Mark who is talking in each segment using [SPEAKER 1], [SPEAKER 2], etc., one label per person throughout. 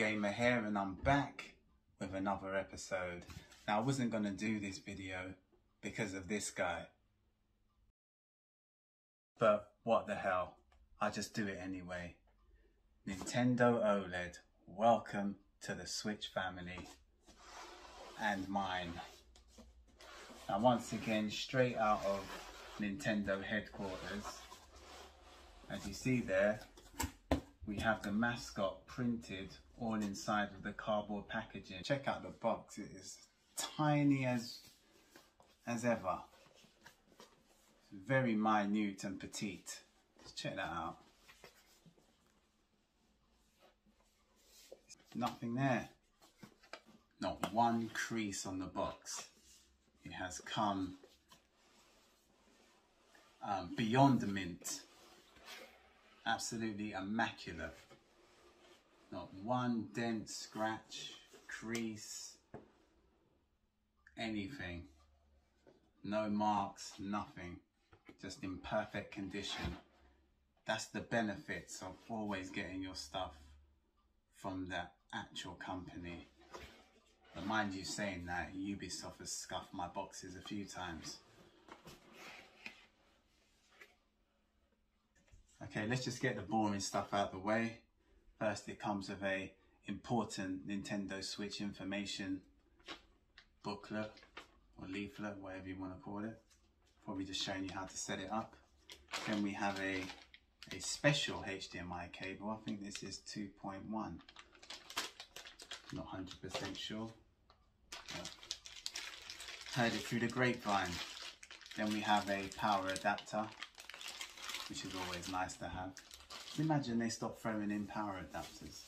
[SPEAKER 1] Gamer here, and I'm back with another episode. Now I wasn't going to do this video because of this guy, but what the hell, I just do it anyway. Nintendo OLED, welcome to the Switch family and mine. Now once again, straight out of Nintendo headquarters, as you see there, we have the mascot printed all inside of the cardboard packaging. Check out the box, it is tiny as ever. It's very minute and petite. Let's check that out. Nothing there. Not one crease on the box. It has come beyond the mint. Absolutely immaculate. Not one dent, scratch, crease, anything. No marks, nothing. Just in perfect condition. That's the benefits of always getting your stuff from the actual company. But mind you saying that, Ubisoft has scuffed my boxes a few times. Okay, let's just get the boring stuff out of the way. First, it comes with a important Nintendo Switch information booklet or leaflet, whatever you want to call it. Probably just showing you how to set it up. Then we have a special HDMI cable. I think this is 2.1. Not 100% sure. Heard it through the grapevine. Then we have a power adapter, which is always nice to have. Imagine they stop throwing in power adapters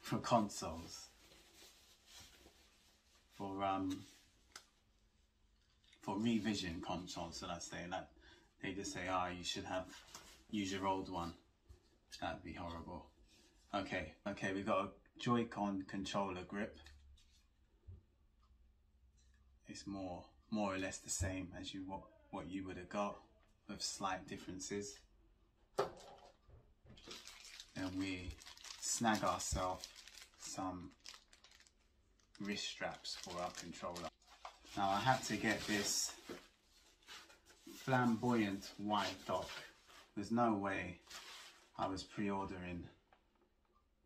[SPEAKER 1] for consoles. For revision consoles, so let's say that they just say, you should use your old one. That'd be horrible. Okay, we've got a Joy-Con controller grip. It's more or less the same as what you would have got, with slight differences. And we snag ourselves some wrist straps for our controller. Now I had to get this flamboyant white dock. There's no way I was pre-ordering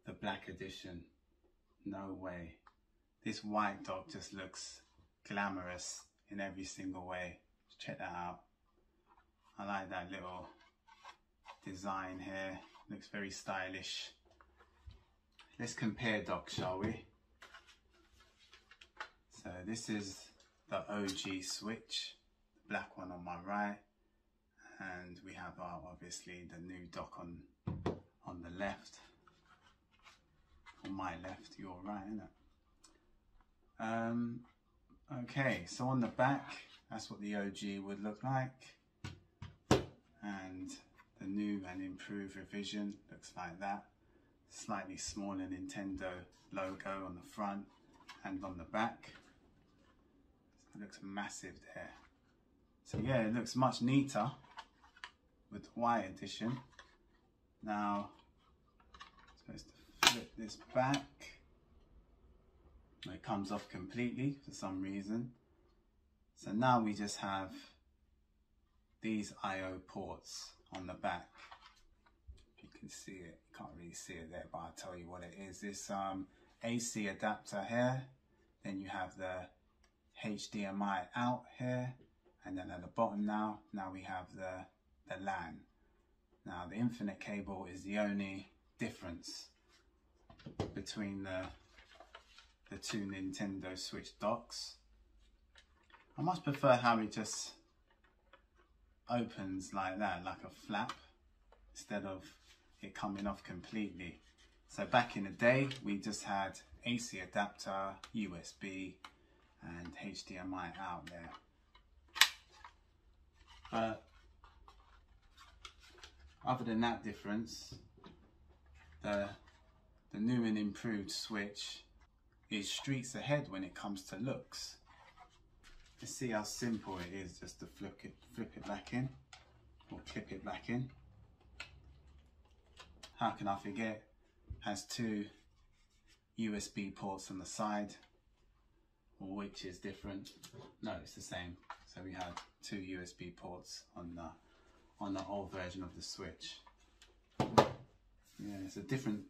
[SPEAKER 1] the black edition. No way. This white dock just looks glamorous in every single way. Check that out. I like that little design here. Looks very stylish. Let's compare docks, shall we? So this is the OG Switch, the black one on my right, and we have obviously the new dock on the left. On my left, your right, isn't it? Okay, so on the back, that's what the OG would look like. And the new and improved revision looks like that. Slightly smaller Nintendo logo on the front and on the back. It looks massive there. So yeah, it looks much neater with the white edition. Now, I'm supposed to flip this back. It comes off completely for some reason. So now we just have these I/O ports on the back. If you can see it, you can't really see it there, but I'll tell you what it is. This AC adapter here, then you have the HDMI out here, and then at the bottom now we have the LAN. Now the Infinite cable is the only difference between the two Nintendo Switch docks. I much prefer how it just opens like that, like a flap, instead of it coming off completely. So back in the day, we just had AC adapter, USB, and HDMI out there. But other than that difference, the new and improved Switch is streets ahead when it comes to looks. Let's see how simple it is just to flip it back in, or clip it back in. How can I forget? Has two USB ports on the side, which is different. No, it's the same. So we had 2 USB ports on the old version of the Switch. Yeah, it's a different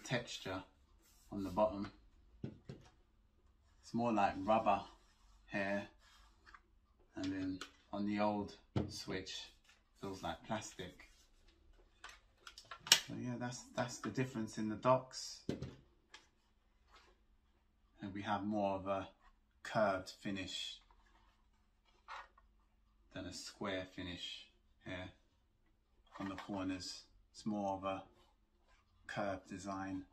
[SPEAKER 1] texture on the bottom. It's more like rubber here, and then on the old Switch feels like plastic. So yeah, that's the difference in the docks. And we have more of a curved finish than a square finish here on the corners. It's more of a curved design.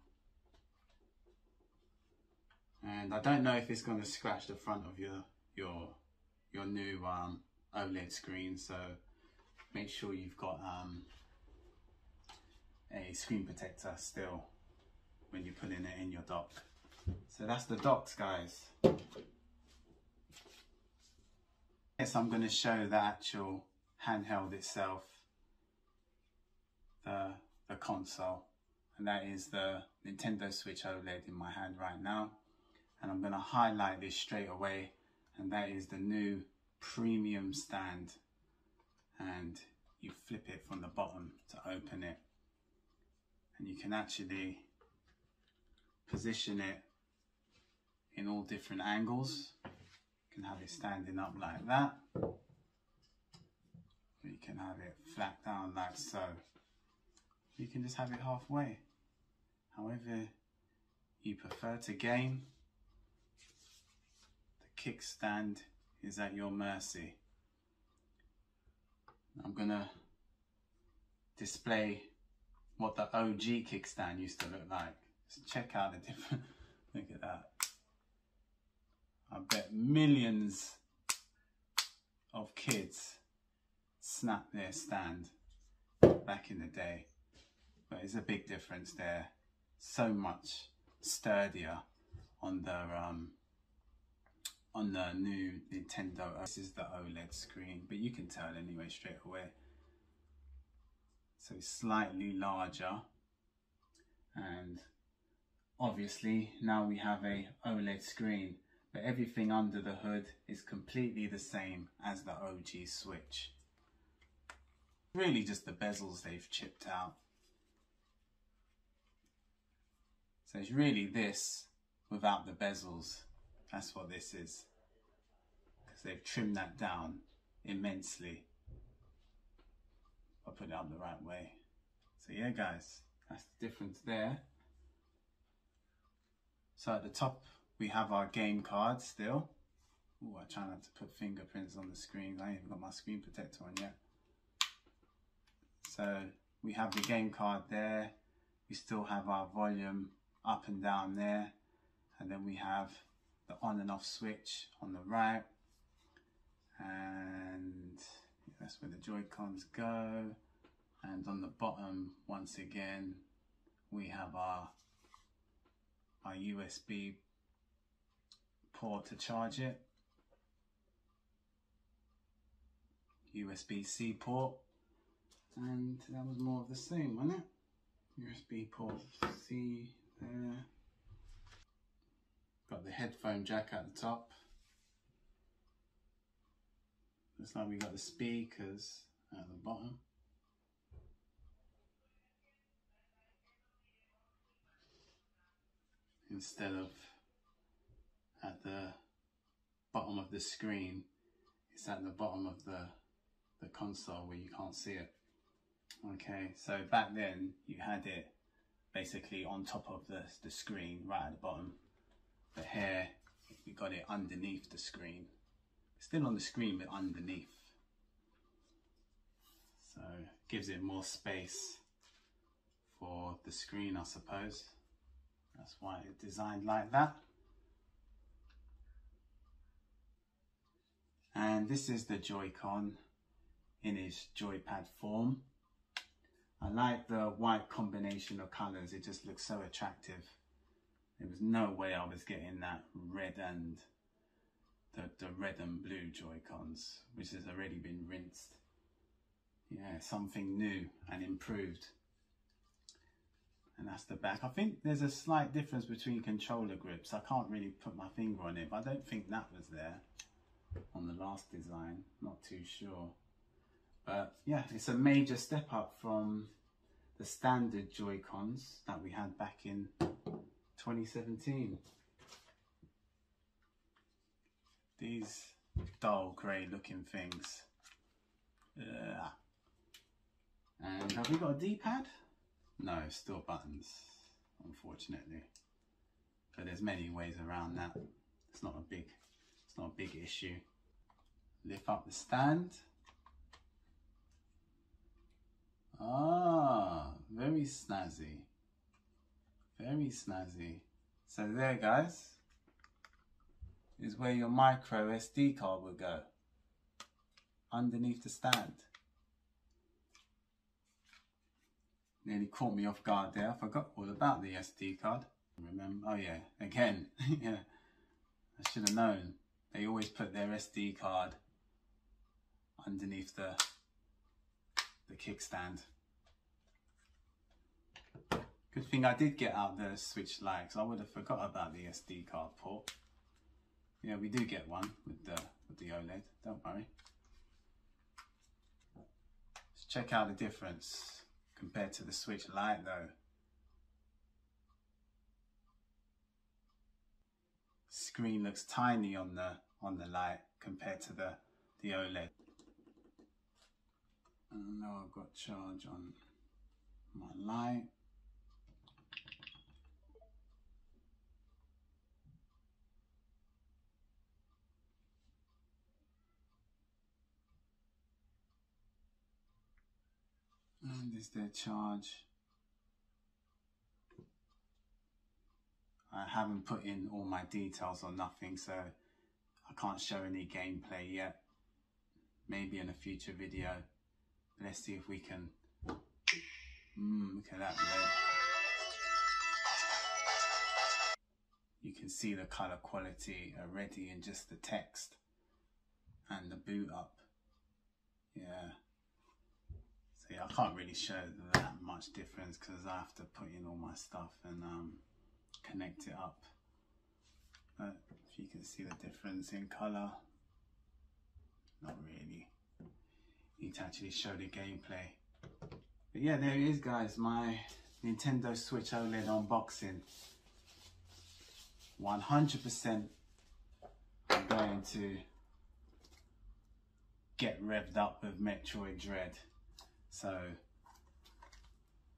[SPEAKER 1] And I don't know if it's going to scratch the front of your new OLED screen, so make sure you've got a screen protector still when you're putting it in your dock. So that's the docks, guys. Yes, I'm going to show the actual handheld itself, the console, and that is the Nintendo Switch OLED in my hand right now. And I'm going to highlight this straight away, and that is the new premium stand, and you flip it from the bottom to open it, and you can actually position it in all different angles. You can have it standing up like that, or you can have it flat down like so. You can just have it halfway, however you prefer to game. The kickstand is at your mercy. I'm gonna display what the OG kickstand used to look like. Just check out the different, look at that. I bet millions of kids snapped their stand back in the day, but it's a big difference there. So much sturdier on the new Nintendo. This is the OLED screen, but you can tell anyway straight away. So it's slightly larger, and obviously now we have a OLED screen, but everything under the hood is completely the same as the OG Switch. Really just the bezels they've chipped out. So it's really this without the bezels. That's what this is, because they've trimmed that down immensely. I'll put it up the right way. So yeah guys, that's the difference there. So at the top we have our game card still. Ooh, I try not to put fingerprints on the screen. I ain't even got my screen protector on yet. So we have the game card there. We still have our volume up and down there. And then we have the on and off switch on the right. And that's where the JoyCons go. And on the bottom, once again, we have our USB port to charge it. USB-C port. And that was more of the same, wasn't it? USB port C there. Got the headphone jack at the top. Looks like we got the speakers at the bottom. Instead of at the bottom of the screen, it's at the bottom of the console where you can't see it. Okay, so back then you had it basically on top of the screen, right at the bottom. But here we got it underneath the screen. Still on the screen, but underneath. So gives it more space for the screen, I suppose. That's why it's designed like that. And this is the Joy-Con in its joypad form. I like the white combination of colours. It just looks so attractive. There was no way I was getting that red and the red and blue Joy-Cons, which has already been rinsed. Yeah, something new and improved. And that's the back. I think there's a slight difference between controller grips. I can't really put my finger on it, but I don't think that was there on the last design. Not too sure. But yeah, it's a major step up from the standard JoyCons that we had back in 2017. These dull grey looking things. And have we got a D-pad? No, still buttons, unfortunately. But there's many ways around that. It's not a big issue. Lift up the stand. Ah, very snazzy. Very snazzy. So there, guys, is where your micro SD card will go. Underneath the stand. Nearly caught me off guard there. I forgot all about the SD card. Remember? Oh yeah, again. Yeah, I should have known. They always put their SD card underneath the kickstand. Good thing I did get out the Switch Lite, because I would have forgot about the SD card port. Yeah, we do get one with the OLED. Don't worry. Let's check out the difference compared to the Switch Lite, though. Screen looks tiny on the Lite compared to the OLED. And now I've got charge on my Lite. And is there charge? I haven't put in all my details or nothing, so I can't show any gameplay yet. Maybe in a future video. Let's see if we can. Look at that red. You can see the color quality already in just the text and the boot up. Yeah. So yeah, I can't really show that much difference because I have to put in all my stuff and connect it up. But if you can see the difference in color, not really. Need to actually show the gameplay. But yeah, there it is, guys, my Nintendo Switch OLED unboxing. 100% I'm going to get revved up with Metroid Dread. So,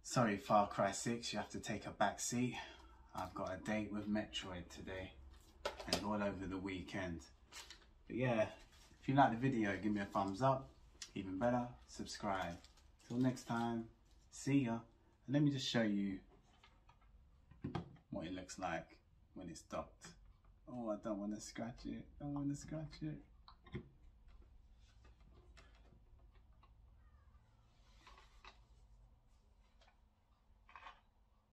[SPEAKER 1] sorry Far Cry 6, you have to take a back seat. I've got a date with Metroid today and all over the weekend. But yeah, if you like the video, give me a thumbs up. Even better, subscribe. Till next time, see ya. And let me just show you what it looks like when it's docked. Oh, I don't want to scratch it. I don't want to scratch it.